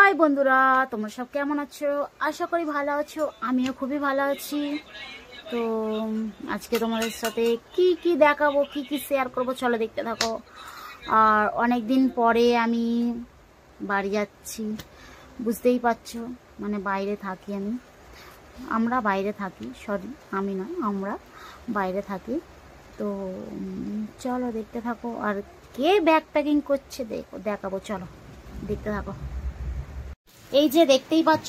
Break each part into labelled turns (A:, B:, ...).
A: High বন্ধুরা, তোমরা সব কেমন আছো? আশা করি ভালো আছো। আমিও খুবই ভালো আছি। তো আজকে তোমাদের সাথে কি কি দেখাবো, কি কি শেয়ার করবো, চলো দেখতে থাকো। আর অনেক দিন পরে আমি বাড়ি যাচ্ছি, বুঝতেই পারছো। মানে বাইরে থাকি আমরা বাইরে থাকি, সরি আমি নয়, আমরা বাইরে থাকি। তো চলো দেখতে থাকো। আর কে ব্যাগ প্যাকিং করছে দেখাবো, চলো দেখতে থাকো। এই যে দেখতেই পাচ্ছ,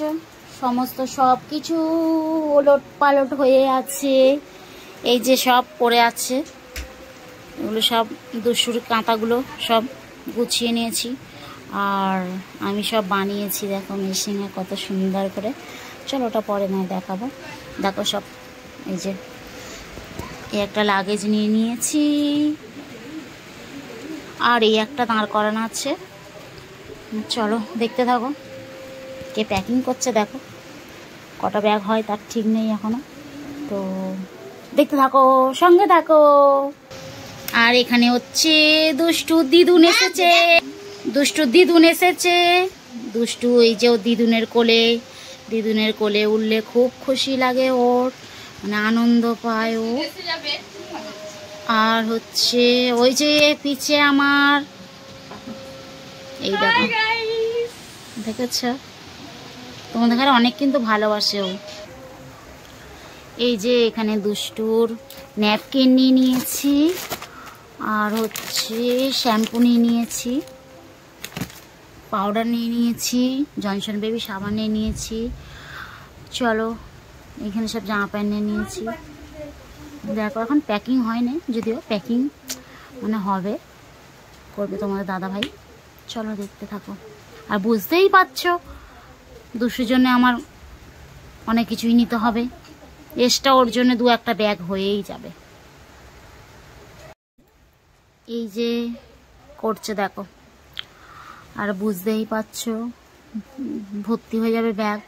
A: সমস্ত সব কিছু ওলট পালট হয়ে আছে। এই যে সব পড়ে আছে, এগুলো সব দুশুর কাঁথাগুলো সব গুছিয়ে নিয়েছি। আর আমি সব বানিয়েছি, দেখো মেশিনে কত সুন্দর করে। চলো ওটা পরে নয় দেখাবো। দেখো সব, এই যে একটা লাগেজ নিয়ে নিয়েছি, আর এই একটা দাঁড় করানো আছে। চলো দেখতে থাকো কে প্যাকিং করছে। দেখো কটা ব্যাগ হয় তার ঠিক নেই এখনো, তো দেখতে থাকো, সঙ্গে থাকো। আর এখানে হচ্ছে দুষ্টু দিদুন এসেছে, দুষ্টু এই যে দিদুনের কোলে উঠলে খুব খুশি লাগে ওর, মানে আনন্দ পায় ও। আর হচ্ছে ওই যে পিছে আমার, এই দেখো দেখেছ, তোমাদের ঘরে অনেক কিন্তু ভালোবাসে ও। এই যে এখানে দুষ্টুর ন্যাপকিন নিয়ে নিয়েছি, আর হচ্ছে শ্যাম্পু নিয়ে নিয়েছি, পাউডার নিয়ে নিয়েছি, জনসন বেবি সাবান নিয়ে নিয়েছি। চলো এখানে সব জামা প্যান্ট নিয়ে নিয়েছি। দেখো এখন প্যাকিং হয়নি, যদিও প্যাকিং মানে হবে, করবে তোমাদের দাদা ভাই। চলো দেখতে থাকো। আর বুঝতেই পারছো দুষ্টুর জন্য আমার অনেক কিছুই নিতে হবে, এক্সট্রা ওর জন্য দু একটা ব্যাগ হয়েই যাবে। এই যে করছে দেখো, আর বুঝতেই পারছো ভর্তি হয়ে যাবে ব্যাগ।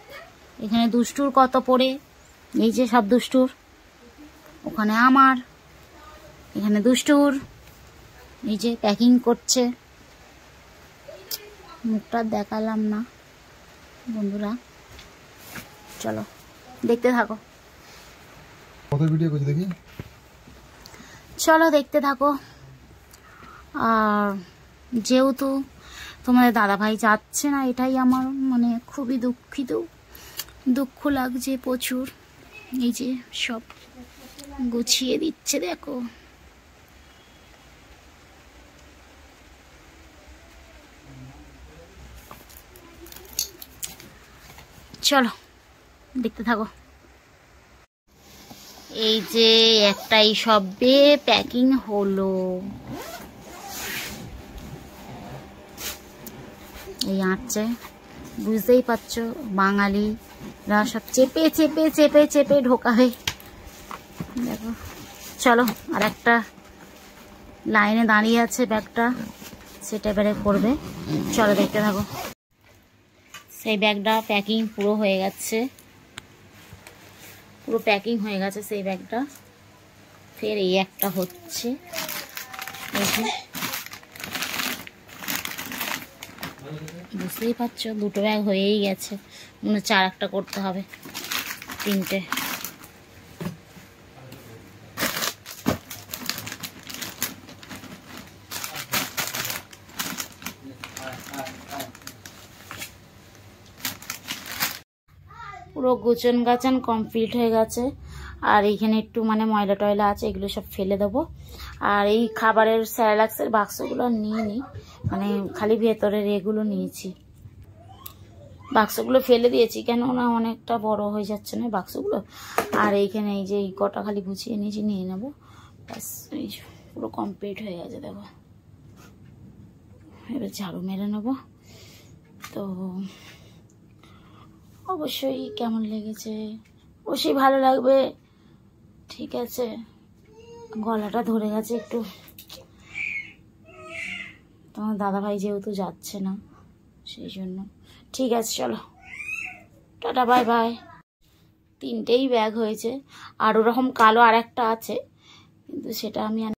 A: এখানে দুষ্টুর কত পড়ে, এই যে সব দুষ্টুর, ওখানে আমার, এখানে দুষ্টুর। এই যে প্যাকিং করছে, মুখটা দেখালাম না বন্ধুরা। চলো দেখতে থাকো,
B: ভিডিও করছি দেখি,
A: চলো দেখতে থাকো। আর যেহেতু তোমাদের দাদা ভাই যাচ্ছে না, এটাই আমার মানে খুবই দুঃখ লাগছে প্রচুর। এই যে সব গুছিয়ে দিচ্ছে দেখো। চলো দেখতে থাকো। এই যে একটাই সবে প্যাকিং হলো, এই আঁটছে, বুঝতেই পারছো বাঙালিরা সব চেপে চেপে চেপে চেপে ঢোকাবে। দেখো চলো, আর একটা লাইনে দাঁড়িয়ে আছে ব্যাগটা, সেটা এবারে করবে। চলো দেখতে থাকো। সেই ব্যাগটা প্যাকিং পুরো হয়ে গেছে, পুরো প্যাকিং হয়ে গেছে সেই ব্যাগটা। ফের এই একটা হচ্ছে, বুঝতেই পারছো দুটো ব্যাগ হয়েই গেছে, মনে হচ্ছে আর একটা করতে হবে, তিনটে। পুরো গুছন গাছন কমপ্লিট হয়ে গেছে। আর এইখানে একটু মানে ময়লা টয়লা আছে, এগুলো সব ফেলে দেবো। আর এই খাবারের স্যারেলাক্সের বাক্সগুলো নিয়ে নিই, মানে খালি ভেতরের এগুলো নিয়েছি, বাক্সগুলো ফেলে দিয়েছি, কেননা অনেকটা বড় হয়ে যাচ্ছে না বাক্সগুলো। আর এইখানে এই যে এই কটা খালি গুছিয়ে নিয়েছি, নিয়ে নেবো ব্যাস। এই পুরো কমপ্লিট হয়ে গেছে দেখো। এবার ঝাড়ু মেরে নেবো। তো অবশ্যই কেমন লেগেছে, অবশ্যই ভালো লাগবে, ঠিক আছে। গলাটা ধরে গেছে একটু, তোমার দাদাভাই যেহেতু যাচ্ছে না সেই জন্য। ঠিক আছে চলো, টাটা বাই বাই। তিনটেই ব্যাগ হয়েছে, আর ওরকম কালো আর একটা আছে, কিন্তু সেটা আমি